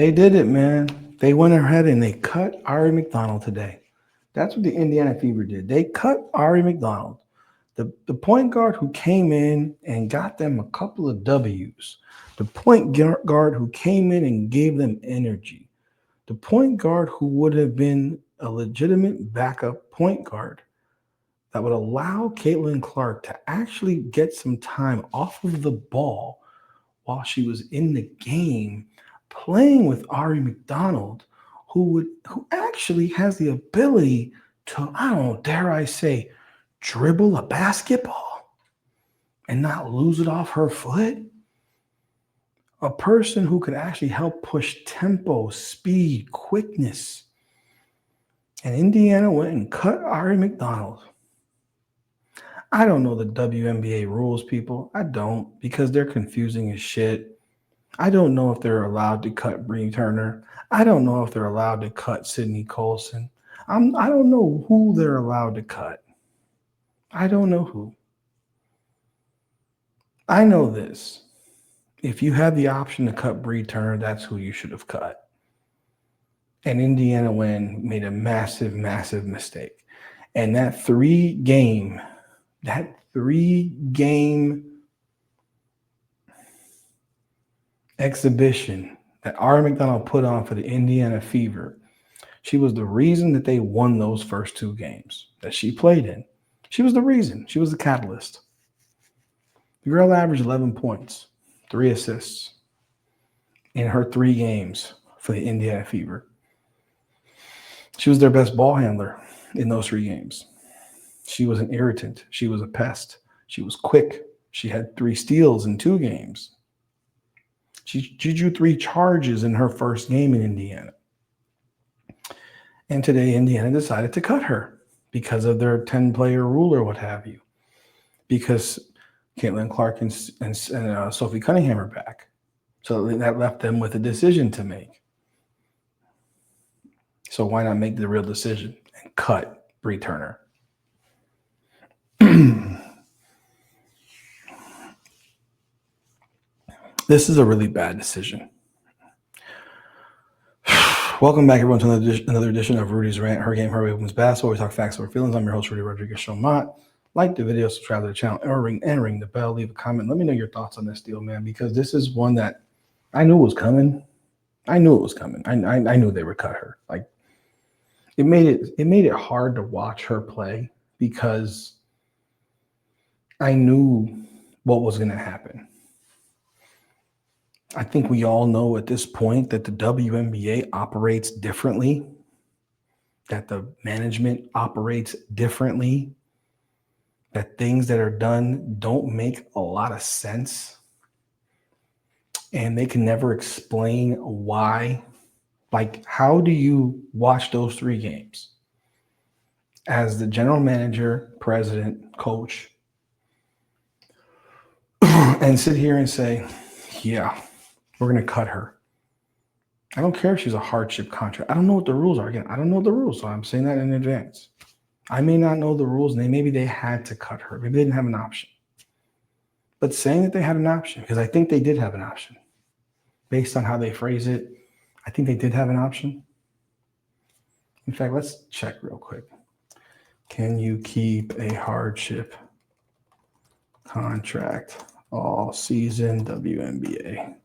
They did it, man. They went ahead and they cut Aari McDonald today. That's what the Indiana Fever did. They cut Aari McDonald, the point guard who came in and got them a couple of W's, the point guard who came in and gave them energy, the point guard who would have been a legitimate backup point guard that would allow Caitlin Clark to actually get some time off of the ball while she was in the game playing with Aari McDonald, who actually has the ability to, I don't know, dare I say, dribble a basketball and not lose it off her foot. A person who could actually help push tempo, speed, quickness. And Indiana went and cut Aari McDonald. I don't know the WNBA rules, people. I don't, because they're confusing as shit. I don't know if they're allowed to cut Brianna Turner. I don't know if they're allowed to cut Sydney Colson. I don't know who they're allowed to cut. I don't know who. I know this. If you had the option to cut Brianna Turner, that's who you should have cut. And Indiana made a massive, massive mistake. And that three-game exhibition that Aari McDonald put on for the Indiana Fever, she was the reason that they won those first two games that she played in. She was the reason. She was the catalyst. The girl averaged 11 points, 3 assists in her 3 games for the Indiana Fever. She was their best ball handler in those 3 games. She was an irritant. She was a pest. She was quick. She had 3 steals in 2 games. She drew 3 charges in her first game in Indiana. And today, Indiana decided to cut her because of their 10-player rule or what have you. Because Caitlin Clark and Sophie Cunningham are back. So that left them with a decision to make. So why not make the real decision and cut Brianna Turner? This is a really bad decision. Welcome back, everyone, to another edition of Rudy's Rant, Her Game, Her Way Women's Basketball. We talk facts over feelings. I'm your host, Rudy Rodriguez-Shomont. Like the video, subscribe to the channel, and ring the bell. Leave a comment. Let me know your thoughts on this deal, man, because this is one that I knew was coming. I knew it was coming. I knew they would cut her. Like, it made it hard to watch her play because I knew what was going to happen. I think we all know at this point that the WNBA operates differently, that the management operates differently, that things that are done don't make a lot of sense, and they can never explain why. Like, how do you watch those 3 games as the general manager, president, coach, and sit here and say, yeah, we're going to cut her? I don't care if she's a hardship contract. I don't know what the rules are. Again, I don't know the rules, so I'm saying that in advance. I may not know the rules, and maybe they had to cut her. Maybe they didn't have an option. But saying that they had an option, because I think they did have an option, based on how they phrase it, I think they did have an option. In fact, let's check real quick. Can you keep a hardship contract all season, WNBA?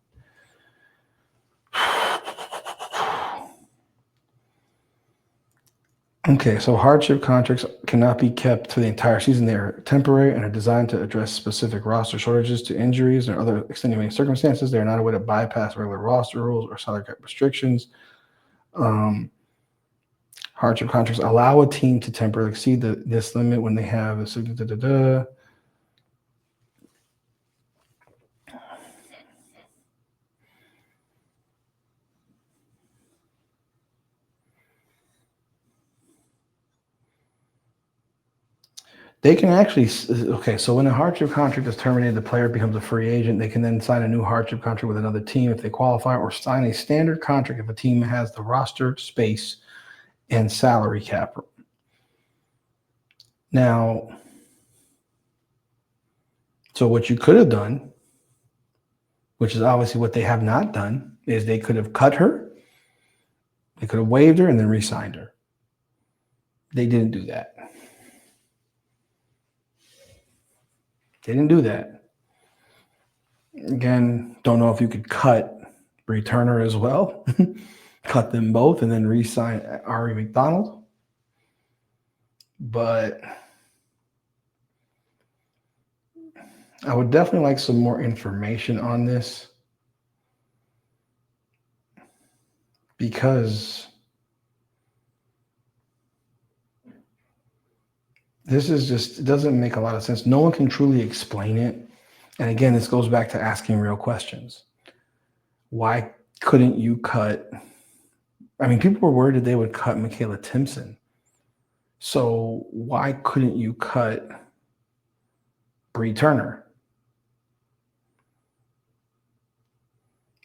Okay, so hardship contracts cannot be kept for the entire season. They are temporary and are designed to address specific roster shortages to injuries or other extenuating circumstances. They are not a way to bypass regular roster rules or salary cap restrictions. Hardship contracts allow a team to temporarily exceed this limit when they have a They can actually, okay, so when a hardship contract is terminated, the player becomes a free agent. They can then sign a new hardship contract with another team if they qualify, or sign a standard contract if a team has the roster space and salary cap. Now, so what you could have done, which is obviously what they have not done, is they could have cut her They could have waived her and then re-signed her. They didn't do that. They didn't do that. Again, don't know if you could cut Bree Turner as well, cut them both, and then re-sign Aari McDonald. But I would definitely like some more information on this, because this is just, it doesn't make a lot of sense. No one can truly explain it. And again, this goes back to asking real questions. Why couldn't you cut? I mean, people were worried that they would cut Michaela Timpson. So why couldn't you cut Bree Turner?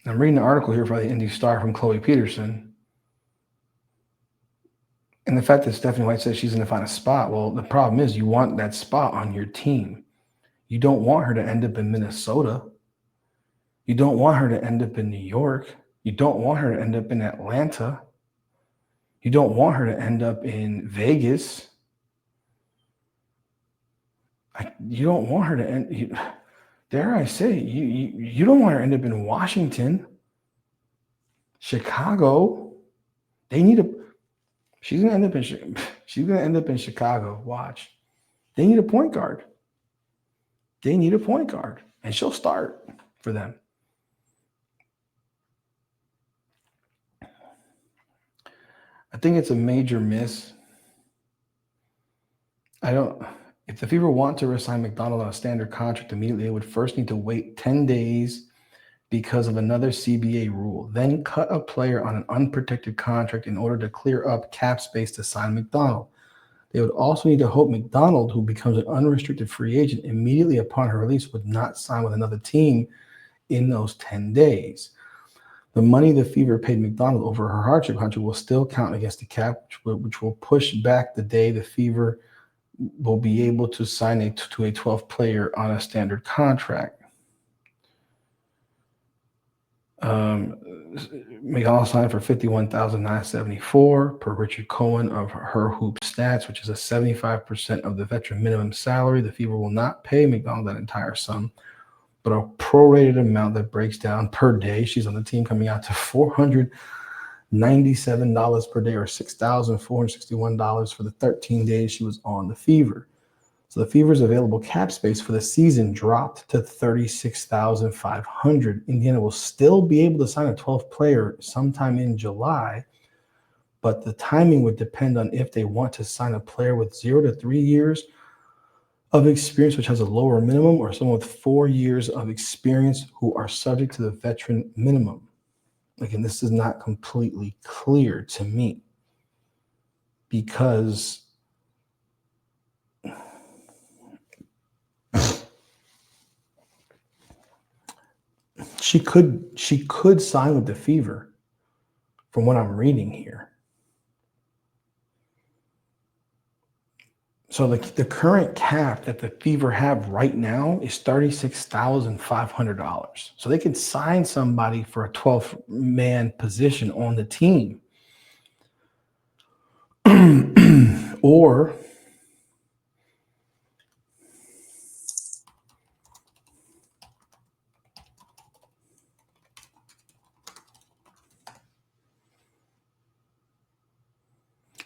I'm reading an article here by the Indy Star from Chloe Peterson. And the fact that Stephanie White says she's going to find a spot, well, the problem is you want that spot on your team. You don't want her to end up in Minnesota. You don't want her to end up in New York. You don't want her to end up in Atlanta. You don't want her to end up in Vegas. You don't want her to end, dare I say, you don't want her to end up in Washington, Chicago. She's gonna end up in Chicago. Watch. They need a point guard. And she'll start for them. I think it's a major miss. If the Fever want to resign McDonald on a standard contract immediately, they would first need to wait 10 days because of another CBA rule, then cut a player on an unprotected contract in order to clear up cap space to sign McDonald. They would also need to hope McDonald, who becomes an unrestricted free agent immediately upon her release, would not sign with another team in those 10 days. The money the Fever paid McDonald over her hardship contract will still count against the cap, which will push back the day the Fever will be able to sign to a 12th player on a standard contract. McDonald signed for $51,974 per Richard Cohen of Her Hoop Stats, which is a 75% of the veteran minimum salary. The Fever will not pay McDonald that entire sum, but a prorated amount that breaks down per day. She's on the team, coming out to $497 per day, or $6,461 for the 13 days she was on the Fever. So the Fever's available cap space for the season dropped to $36,500. Indiana will still be able to sign a 12th player sometime in July, but the timing would depend on if they want to sign a player with 0 to 3 years of experience, which has a lower minimum, or someone with 4 years of experience who are subject to the veteran minimum. Again, this is not completely clear to me, because she could sign with the Fever from what I'm reading here. So the current cap that the Fever have right now is $36,500. So they could sign somebody for a 12-man position on the team. Or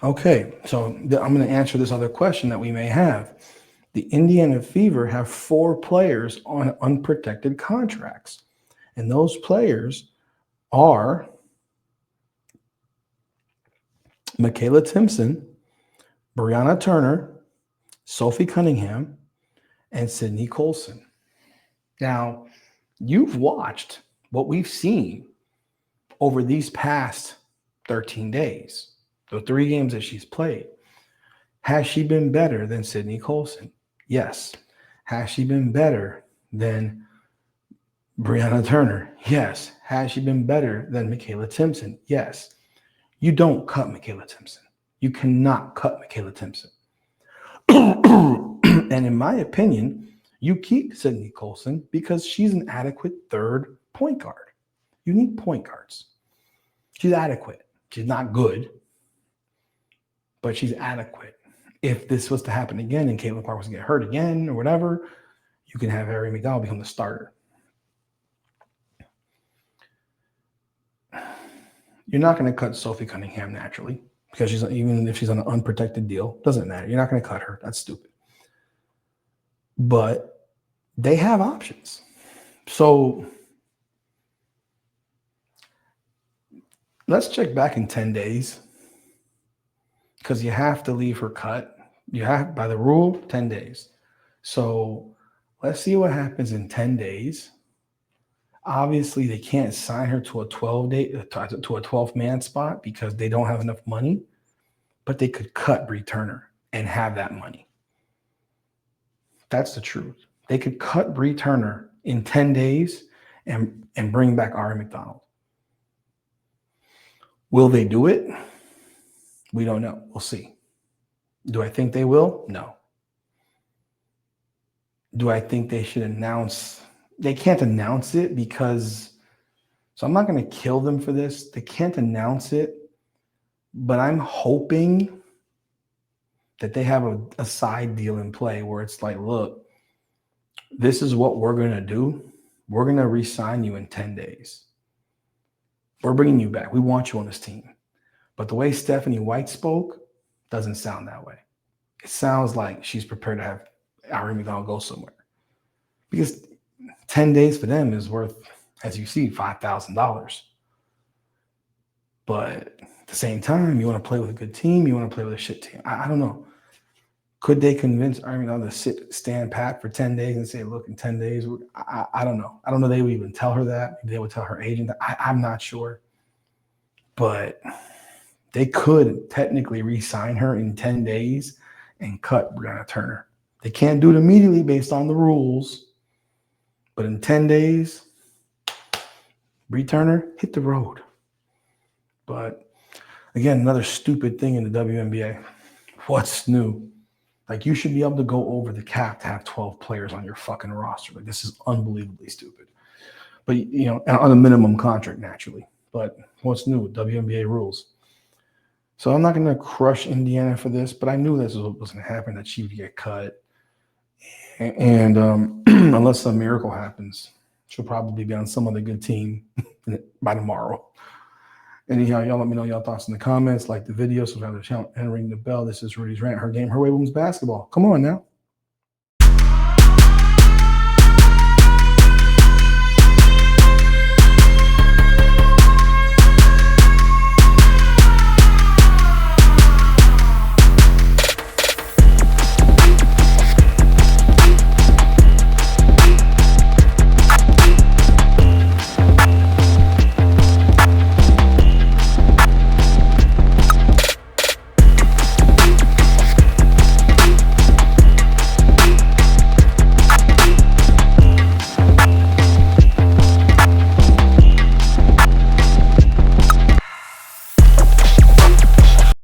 okay, so I'm going to answer this other question that we may have. The Indiana Fever have 4 players on unprotected contracts, and those players are Michaela Timpson, Brianna Turner, Sophie Cunningham, and Sydney Colson. Now, you've watched what we've seen over these past 13 days, the 3 games that she's played. Has she been better than Sydney Colson? Yes. Has she been better than Brianna Turner? Yes. Has she been better than Michaela Timpson? Yes. You don't cut Michaela Timpson. You cannot cut Michaela Timpson. And in my opinion, you keep Sydney Colson because she's an adequate third point guard. You need point guards. She's adequate. She's not good, but she's adequate. If this was to happen again and Caitlin Clark was to get hurt again or whatever, you can have Aari McDonald become the starter. You're not going to cut Sophie Cunningham naturally because even if she's on an unprotected deal, doesn't matter. You're not going to cut her. That's stupid. But they have options. So let's check back in 10 days because you have to leave her cut. You have, by the rule, 10 days. So let's see what happens in 10 days. Obviously, they can't sign her to a 12-man spot because they don't have enough money, but they could cut Bree Turner and have that money. That's the truth. They could cut Bree Turner in 10 days and bring back Aari McDonald. Will they do it? We don't know. We'll see. Do I think they will? No. Do I think they should announce? They can't announce it because, so I'm not going to kill them for this. They can't announce it, but I'm hoping that they have a side deal in play where it's like, look, this is what we're going to do. We're going to re-sign you in 10 days. We're bringing you back. We want you on this team. But the way Stephanie White spoke doesn't sound that way. It sounds like she's prepared to have Aari McDonald go somewhere. Because 10 days for them is worth, as you see, $5,000. But at the same time, you want to play with a good team. You want to play with a shit team. I don't know. Could they convince Aari McDonald to stand pat for 10 days and say, look, in 10 days, I don't know. I don't know they would even tell her that. Maybe they would tell her agent that. I'm not sure. But they could technically re-sign her in 10 days and cut Brianna Turner. They can't do it immediately based on the rules. But in 10 days, Bree Turner, hit the road. But again, another stupid thing in the WNBA. What's new? Like, you should be able to go over the cap to have 12 players on your fucking roster. Like, this is unbelievably stupid. But, you know, on a minimum contract, naturally. But what's new? WNBA rules. So I'm not going to crush Indiana for this, but I knew this was going to happen, that she would get cut. And unless some miracle happens, she'll probably be on some other good team by tomorrow. Anyhow, y'all let me know y'all thoughts in the comments. Like the video, subscribe to the channel, and ring the bell. This is Rudy's Rant, her game, her way, women's basketball. Come on now.